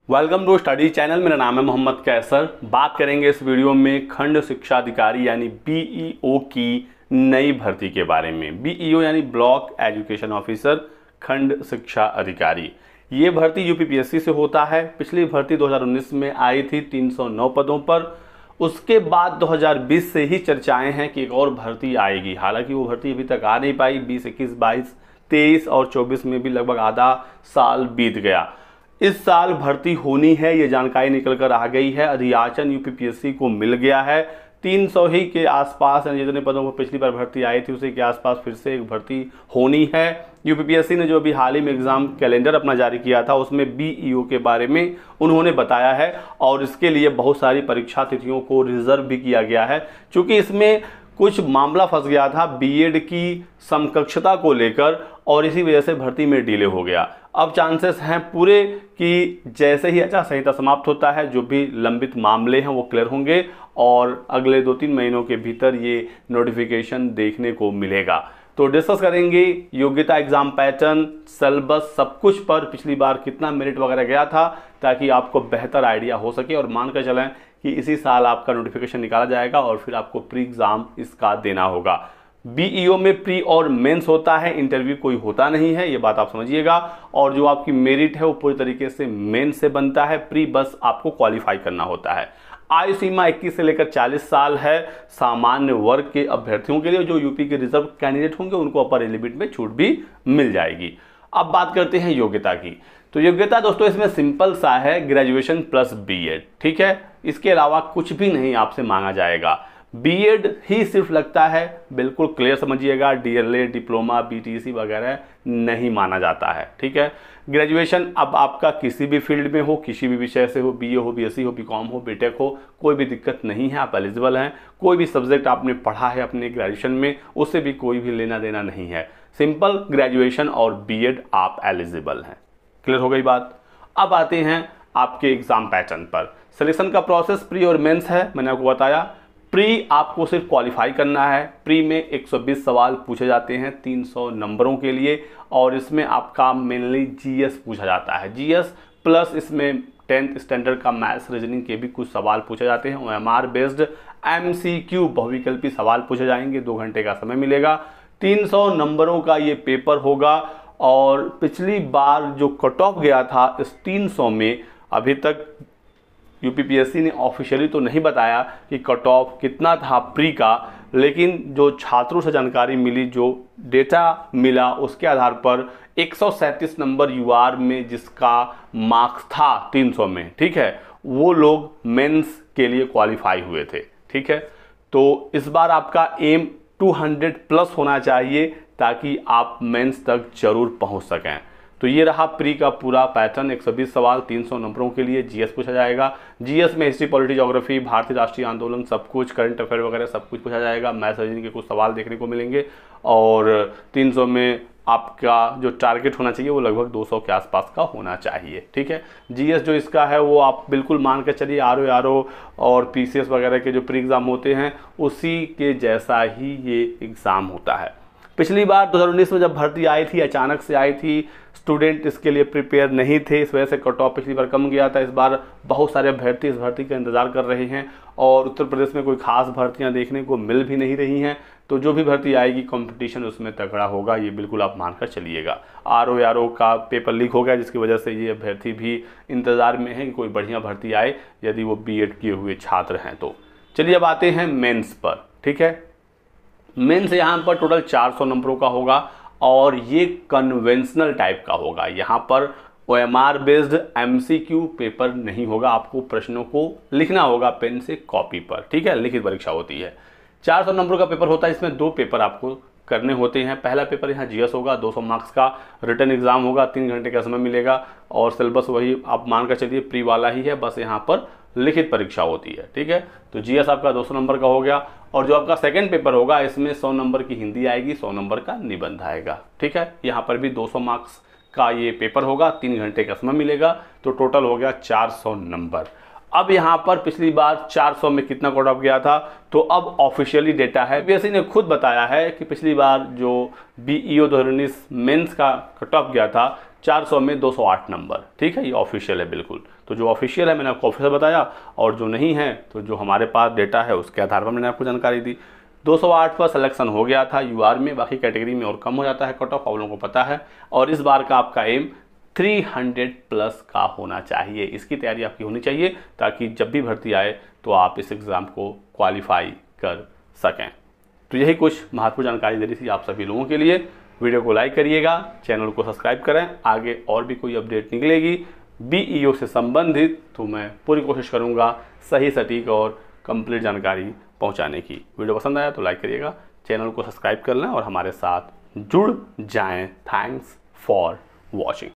Welcome to study channel. मेरा नाम है मोहम्मद कैसर। बात करेंगे इस वीडियो में खंड शिक्षा अधिकारी यानी बीईओ की नई भर्ती के बारे में। बीईओ यानी ब्लॉक एजुकेशन ऑफिसर, खंड शिक्षा अधिकारी। ये भर्ती यूपीपीएससी से होता है। पिछली भर्ती 2019 में आई थी 309 पदों पर। उसके बाद 2020 से ही चर्चाएं हैं कि एक और भर्ती आएगी। हालांकि वो भर्ती अभी तक आ नहीं पाई। 20, 21, 22, 23 और 24 में भी लगभग आधा साल बीत गया। इस साल भर्ती होनी है, ये जानकारी निकल कर आ गई है। अधियाचन यूपीपीएससी को मिल गया है। 300 ही के आसपास जितने पदों पर पिछली बार भर्ती आई थी उसी के आसपास फिर से एक भर्ती होनी है। यूपीपीएससी ने जो अभी हाल ही में एग्जाम कैलेंडर अपना जारी किया था उसमें बीईओ के बारे में उन्होंने बताया है और इसके लिए बहुत सारी परीक्षा तिथियों को रिजर्व भी किया गया है। चूंकि इसमें कुछ मामला फंस गया था बीएड की समकक्षता को लेकर और इसी वजह से भर्ती में डिले हो गया। अब चांसेस हैं पूरे कि जैसे ही आचार संहिता समाप्त होता है जो भी लंबित मामले हैं वो क्लियर होंगे और अगले 2-3 महीनों के भीतर ये नोटिफिकेशन देखने को मिलेगा। तो डिस्कस करेंगे योग्यता, एग्जाम पैटर्न, सिलेबस, सब कुछ पर पिछली बार कितना मेरिट वगैरह गया था ताकि आपको बेहतर आइडिया हो सके और मान कर चलें कि इसी साल आपका नोटिफिकेशन निकाला जाएगा और फिर आपको प्री एग्जाम इसका देना होगा। बीईओ में प्री और मेंस होता है, इंटरव्यू कोई होता नहीं है, ये बात आप समझिएगा। और जो आपकी मेरिट है वो पूरी तरीके से मेंस से बनता है। प्री बस आपको क्वालिफाई करना होता है। आयु सीमा 21 से लेकर 40 साल है सामान्य वर्ग के अभ्यर्थियों के लिए। जो यूपी के रिजर्व कैंडिडेट होंगे उनको अपर लिमिट में छूट भी मिल जाएगी। अब बात करते हैं योग्यता की। तो योग्यता दोस्तों इसमें सिंपल सा है, ग्रेजुएशन प्लस बीएड, ठीक है। इसके अलावा कुछ भी नहीं आपसे मांगा जाएगा। बीएड ही सिर्फ लगता है, बिल्कुल क्लियर समझिएगा। डीएलएड, डिप्लोमा, बीटीसी वगैरह नहीं माना जाता है, ठीक है। ग्रेजुएशन अब आपका किसी भी फील्ड में हो, किसी भी विषय से हो, बीए हो, बीएससी हो, बीकॉम हो, बीटेक हो, कोई भी दिक्कत नहीं है, आप एलिजिबल हैं। कोई भी सब्जेक्ट आपने पढ़ा है अपने ग्रेजुएशन में उससे भी कोई भी लेना देना नहीं है। सिंपल ग्रेजुएशन और बीएड आप एलिजिबल हैं। क्लियर हो गई बात। अब आते हैं आपके एग्जाम पैटर्न पर। सिलेक्शन का प्रोसेस प्री और मेंस है, मैंने आपको बताया। प्री आपको सिर्फ क्वालिफाई करना है। प्री में 120 सवाल पूछे जाते हैं 300 नंबरों के लिए और इसमें आपका मेनली जीएस पूछा जाता है। जीएस प्लस इसमें 10th स्टैंडर्ड का मैथ्स, रीजनिंग के भी कुछ सवाल पूछे जाते हैं। ओएमआर बेस्ड एमसीक्यू बहुविकल्पी सवाल पूछे जाएंगे। 2 घंटे का समय मिलेगा। 300 नंबरों का ये पेपर होगा और पिछली बार जो कट ऑफ गया था इस 300 में अभी तक यूपीपीएससी ने ऑफिशियली तो नहीं बताया कि कट ऑफ कितना था प्री का, लेकिन जो छात्रों से जानकारी मिली, जो डेटा मिला उसके आधार पर 137 नंबर यूआर में जिसका मार्क्स था 300 में, ठीक है, वो लोग मेंस के लिए क्वालिफाई हुए थे, ठीक है। तो इस बार आपका एम 200 प्लस होना चाहिए ताकि आप मेंस तक जरूर पहुंच सकें। तो ये रहा प्री का पूरा पैटर्न। 120 सवाल 300 नंबरों के लिए जीएस पूछा जाएगा। जीएस में हिस्ट्री, पॉलिटी, ज्योग्राफी, भारतीय राष्ट्रीय आंदोलन, सब कुछ, करंट अफेयर वगैरह सब कुछ पूछा जाएगा। मैथ्स, रीजनिंग के कुछ सवाल देखने को मिलेंगे और 300 में आपका जो टारगेट होना चाहिए वो लगभग 200 के आसपास का होना चाहिए, ठीक है। जीएस जो इसका है वो आप बिल्कुल मान के चलिए आरओ और पीसीएस वगैरह के जो प्री एग्ज़ाम होते हैं उसी के जैसा ही ये एग्ज़ाम होता है। पिछली बार 2019 में जब भर्ती आई थी अचानक से आई थी, स्टूडेंट इसके लिए प्रिपेयर नहीं थे, इस वजह से कट ऑफ पिछली बार कम गया था। इस बार बहुत सारे अभ्यर्थी इस भर्ती का इंतजार कर रहे हैं और उत्तर प्रदेश में कोई खास भर्तियां देखने को मिल भी नहीं रही हैं। तो जो भी भर्ती आएगी कंपटीशन उसमें तगड़ा होगा, ये बिल्कुल आप मानकर चलिएगा। आरओ का पेपर लीक हो गया जिसकी वजह से ये अभ्यर्थी भी इंतजार में है कि कोई बढ़िया भर्ती आए यदि वो बीएड किए हुए छात्र हैं तो। चलिए अब आते हैं मेन्स पर, ठीक है। मेंस यहाँ पर टोटल 400 नंबरों का होगा और ये कन्वेंशनल टाइप का होगा। यहाँ पर ओएमआर बेस्ड एमसीक्यू पेपर नहीं होगा, आपको प्रश्नों को लिखना होगा पेन से कॉपी पर, ठीक है। लिखित परीक्षा होती है। 400 नंबरों का पेपर होता है। इसमें 2 पेपर आपको करने होते हैं। पहला पेपर यहाँ जीएस होगा 200 मार्क्स का, रिटन एग्जाम होगा, 3 घंटे का समय मिलेगा और सिलेबस वही आप मानकर चलिए प्री वाला ही है, बस यहाँ पर लिखित परीक्षा होती है, ठीक है। तो जीएस आपका 200 नंबर का हो गया और जो आपका सेकंड पेपर होगा इसमें 100 नंबर की हिंदी आएगी, 100 नंबर का निबंध आएगा, ठीक है। यहाँ पर भी 200 मार्क्स का ये पेपर होगा, 3 घंटे का समय मिलेगा, तो टोटल हो गया 400 नंबर। अब यहाँ पर पिछली बार 400 में कितना कट ऑफ गया था, तो अब ऑफिशियली डेटा है। बीएससी ने खुद बताया है कि पिछली बार जो बीईओ 2019 मेंस का कट ऑफ गया था 400 में 208 नंबर, ठीक है, ये ऑफिशियल है बिल्कुल। तो जो ऑफिशियल है मैंने आपको ऑफिशियल बताया, और जो नहीं है तो जो हमारे पास डेटा है उसके आधार पर मैंने आपको जानकारी दी। 208 पर सिलेक्शन हो गया था यूआर में, बाकी कैटेगरी में और कम हो जाता है कट ऑफ, आप लोगों को पता है। और इस बार का आपका एम 300 प्लस का होना चाहिए, इसकी तैयारी आपकी होनी चाहिए, ताकि जब भी भर्ती आए तो आप इस एग्ज़ाम को क्वालिफाई कर सकें। तो यही कुछ महत्वपूर्ण जानकारी दे रही थी आप सभी लोगों के लिए। वीडियो को लाइक करिएगा, चैनल को सब्सक्राइब करें, आगे और भी कोई अपडेट निकलेगी बीईओ से संबंधित तो मैं पूरी कोशिश करूंगा सही सटीक और कंप्लीट जानकारी पहुंचाने की। वीडियो पसंद आया तो लाइक करिएगा, चैनल को सब्सक्राइब कर लें और हमारे साथ जुड़ जाएं। Thanks for watching.